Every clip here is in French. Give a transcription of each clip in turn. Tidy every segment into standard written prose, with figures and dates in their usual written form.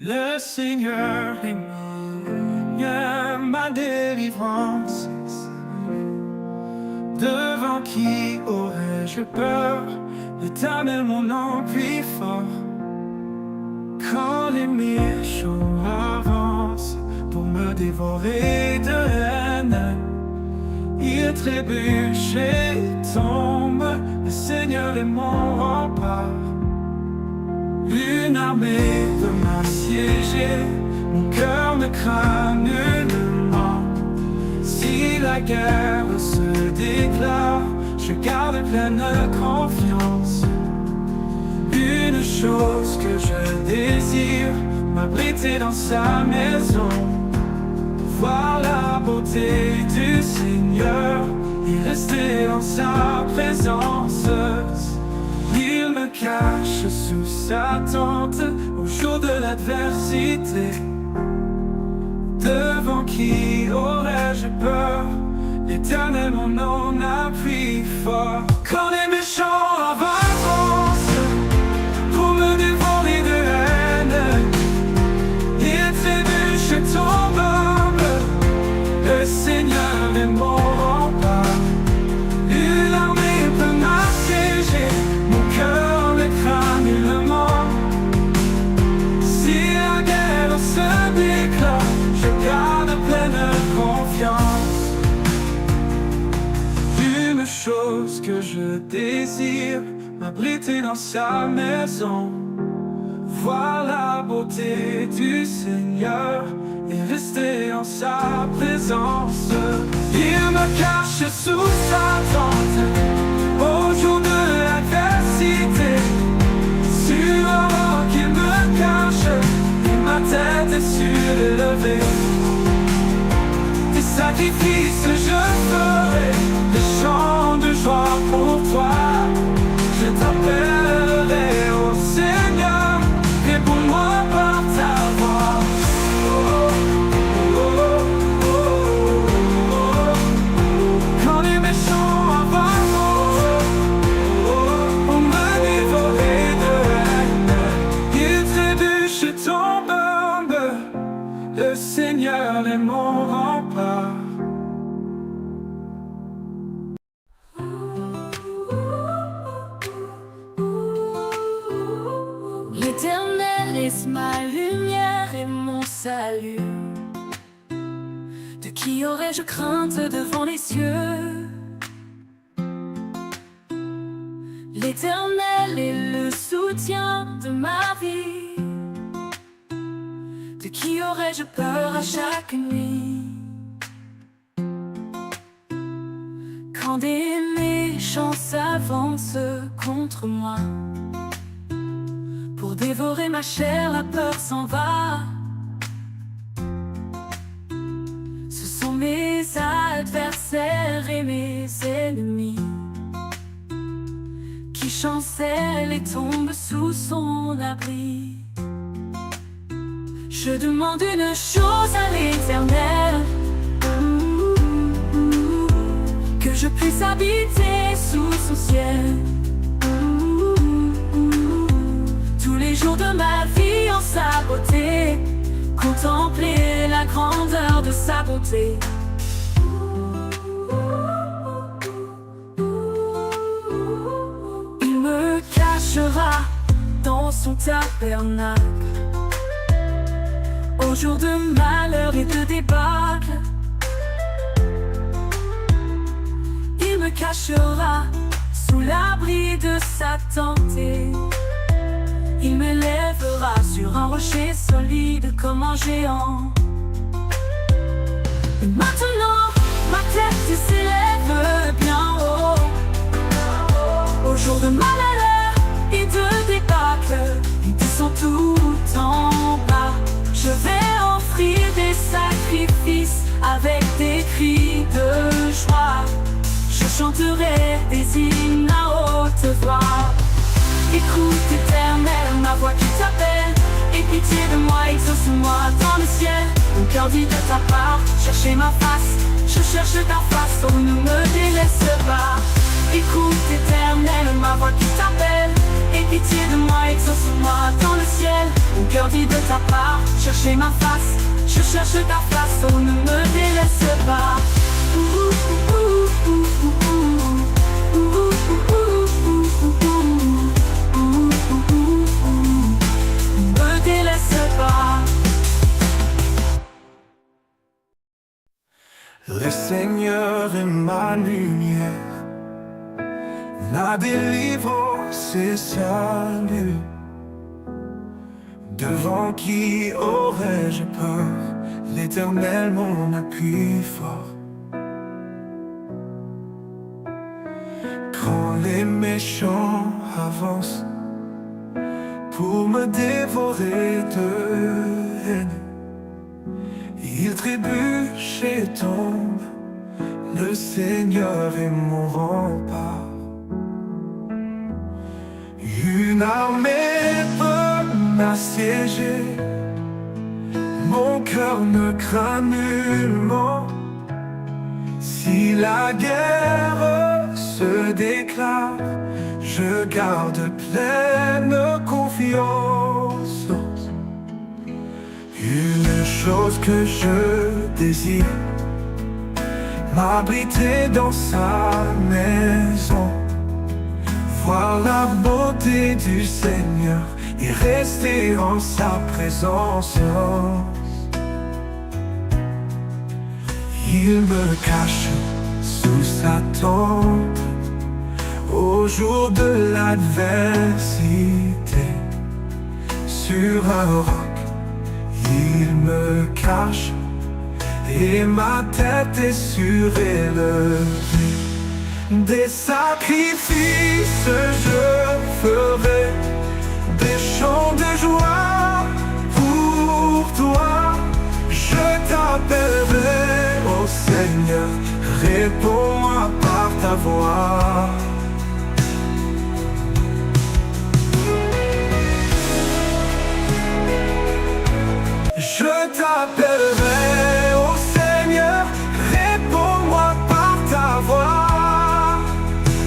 Le Seigneur est ma délivrance. Devant qui aurais-je peur? L'Éternel mon appui fort. Quand les méchants avancent pour me dévorer de haine, ils trébuchent et tombent. Le Seigneur est mon rempart. Une armée de m'assiéger, mon cœur ne craint nullement. Si la guerre se déclare, je garde pleine confiance. Une chose que je désire, m'abriter dans sa maison, voir la beauté du Seigneur et rester dans sa présence. Il me cache sous sa tente au jour de l'adversité. Devant qui aurais-je peur? L'Éternel mon appui fort. Quand les méchants avancent pour me dévorer de haine, ils trébuchent et tombent. Le Seigneur est mon rempart. Une armée peut m'assiéger, mon cœur ne craint nullement. Si la guerre se déclare, je garde pleine confiance. Une chose que je désire, m'abriter dans sa maison, voir la beauté du Seigneur et rester en sa présence. Il me cache sous sa tente au jour de l'adversité. Sur un roc il me cache et ma tête est surélevée. Des sacrifices je ferai, des chants de joie pour toi. Je t'appellerai au Seigneur, réponds-moi par ta voix. Quand les méchants avancent pour me dévorer de haine, ils trébuchent et tombent. Le Seigneur est mon rempart. L'Éternel est ma lumière et mon salut. De qui aurais-je crainte devant les cieux? L'Éternel est le soutien de ma vie. De qui aurais-je peur à chaque nuit? Quand des méchants s'avancent contre moi pour dévorer ma chair, la peur s'en va. Ce sont mes adversaires et mes ennemis qui chancellent et tombent sous son abri. Je demande une chose à l'Éternel, que je puisse habiter sous son ciel tous les jours de ma vie en sa beauté, contempler la grandeur de sa bonté. Il me cachera dans son tabernacle au jour de malheur et de débâcle. Il me cachera sous l'abri de sa tente. Il m'élèvera sur un rocher solide comme un géant. Et maintenant, ma tête s'élève bien haut. Au jour de malheur et de débâcle, il descend tout en bas. Je vais offrir des sacrifices avec des cris de joie. Je chanterai des hymnes à haute voix. Écoute, Éternel, ma voix qui t'appelle. Aie pitié de moi, exauce-moi dans le ciel. Mon cœur dit de ta part, cherchez ma face. Je cherche ta face, oh ne me délaisse pas. Écoute, Éternel, ma voix qui t'appelle. Aie pitié de moi, exauce-moi dans le ciel. Mon cœur dit de ta part, cherchez ma face. Je cherche ta face, oh ne me délaisse pas. Me délaisse pas. Le Seigneur est ma lumière, ma délivrance et salut. Devant qui aurais-je peur? L'Éternel mon appui fort. Quand les méchants avancent pour me dévorer de haine, ils trébuchent et tombent, le Seigneur est mon rempart. Une armée peut m'assiéger, mon cœur ne craint nullement. Si la guerre se déclare, je garde pleine confiance. Une chose que je désire, m'abriter dans sa maison, voir la beauté du Seigneur et rester en sa présence. Il me cache sous sa tente au jour de l'adversité. Sur un roc, il me cache et ma tête est surélevée. Des sacrifices je ferai, des chants de joie pour toi. Je t'appellerai, ô Seigneur, réponds-moi par ta voix. Je t'appellerai, ô Seigneur, réponds-moi par ta voix.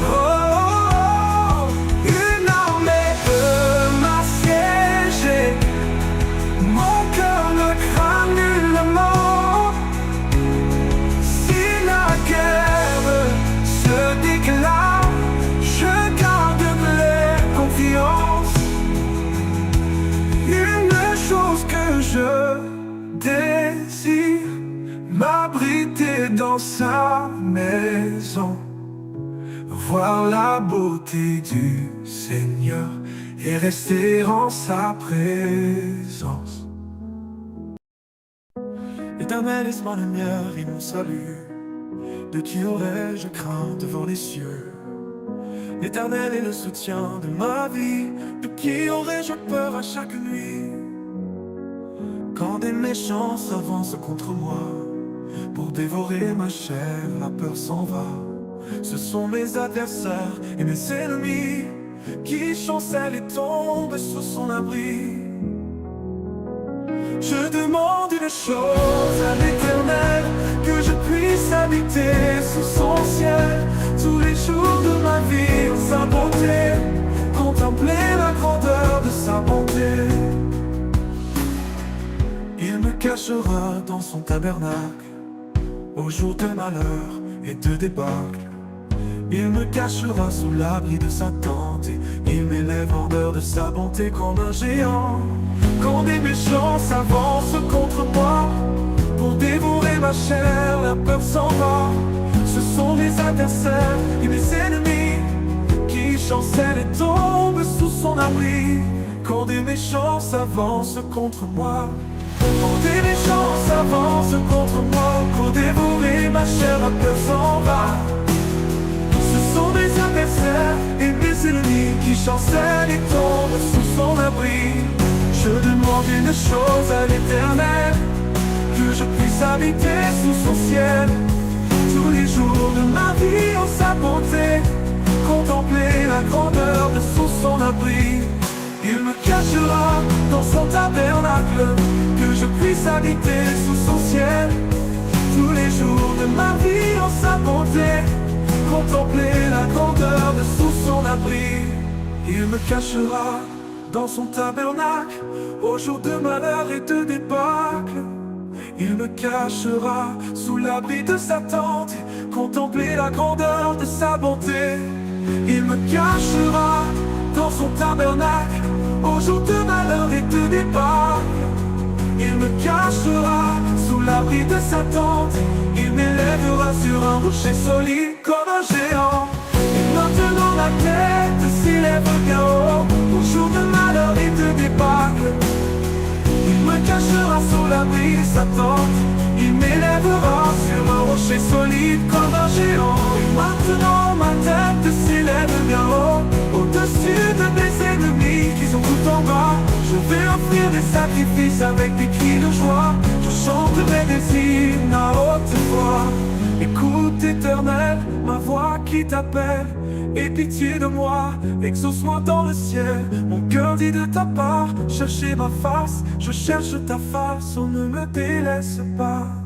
Oh, oh, oh, une armée peut m'assiéger, mon cœur ne craint nullement. Si la guerre se déclare, je garde pleine confiance. Une chose que je désire, m'abriter dans sa maison, voir la beauté du Seigneur et rester en sa présence. L'Éternel est ma lumière et mon salut, de qui aurais-je craint devant les cieux? L'Éternel est le soutien de ma vie, de qui aurais-je peur à chaque nuit? Quand des méchants s'avancent contre moi pour dévorer ma chair, la peur s'en va. Ce sont mes adversaires et mes ennemis qui chancellent et tombent sous son abri. Je demande une chose à l'Éternel, que je puisse habiter sous son ciel tous les jours de ma vie, en sa bonté, contempler la grandeur de sa bonté. Il me cachera dans son tabernacle au jour de malheur et de débâcle. Il me cachera sous l'abri de sa tente et il m'élève en dehors de sa bonté comme un géant. Quand des méchants s'avancent contre moi pour dévorer ma chair, la peur s'en va. Ce sont mes adversaires et mes ennemis qui chancellent et tombent sous son abri. Quand des méchants s'avancent contre moi, quand des méchants s'avancent contre moi pour dévorer ma chair, la peur s'en va. Ce sont mes adversaires et mes ennemis qui chancellent et tombent sous son abri. Je demande une chose à l'Éternel, que je puisse habiter sous son ciel tous les jours de ma vie en sa bonté, contempler la grandeur de sous son abri. Il me cachera dans son tabernacle, que je puisse habiter sous son ciel tous les jours de ma vie en sa bonté, contempler la grandeur de sous son abri. Il me cachera dans son tabernacle au jour de malheur et de débâcle. Il me cachera sous l'abri de sa tente, contempler la grandeur de sa bonté. Il me cachera dans son tabernacle au jour de malheur et de débâcle. Il me cachera sous l'abri de sa tente. Il m'élèvera sur un rocher solide comme un géant. Et maintenant ma tête s'élève bien haut au jour de malheur et de débâcle. Il me cachera sous l'abri de sa tente. Il m'élèvera sur un rocher solide comme un géant. Et maintenant ma tête s'élève bien haut au-dessus de mes ennemis qui sont tout en bas. Je vais offrir des sacrifices avec des cris de joie. Je chanterai des hymnes à haute voix. Écoute éternel, ma voix qui t'appelle. Aie pitié de moi, exauce-moi dans le ciel. Mon cœur dit de ta part, cherchez ma face. Je cherche ta face, on ne me délaisse pas.